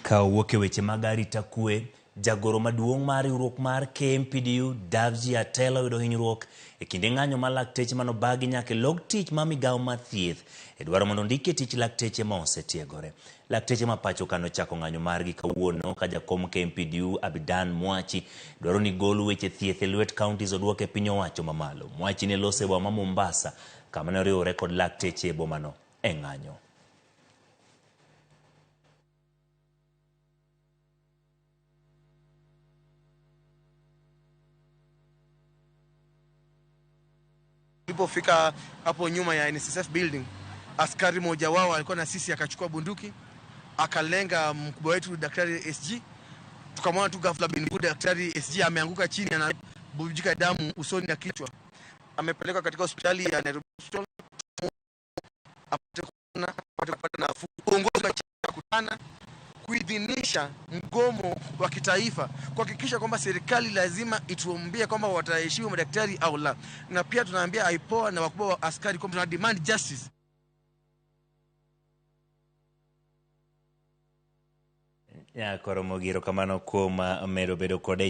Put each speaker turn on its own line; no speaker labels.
Ka wuok e weche mag arita kwe, jagoro maduong' mar riwruok mar KMPDU Davji Atela oyudo hinyruok e kinde ng'anyo mar lakteche manobagi nyaka log tich ma migawo mar thieth e dwaro mondo ondike tich lakteche ma osetiegore. Lakteche ma pacho ka nochako ng'anyo margi kawuono ka jakom KMPDU Abidan Mwachi dwaro ni gol weche thieth e lwet counties oduok e piny owacho mamalo. Mwachi ne lose boma Mombasa kama ne oriwore kod lakteche e bomano e ng'anyo.
Tulipofika hapo nyuma ya NSSF building, askari mmoja wao alikuwa na sisi, akachukua bunduki akalenga mkubwa wetu Daktari SG. Tukamwona tu ghafla bingu Daktari SG ameanguka chini, anabubujika damu usoni na kichwa. Amepelekwa katika hospitali ya Nairobi apate kupata nafuu. Uongozi wa kutana kuidhinisha mgomo wa kitaifa kuhakikisha kwamba serikali lazima ituambie kwamba wataheshimu madaktari au la, na pia tunaambia IPOA na wakubwa wa askari kwamba tuna demand justice.
Ya Koromogiro kamano kuom medo bedo kod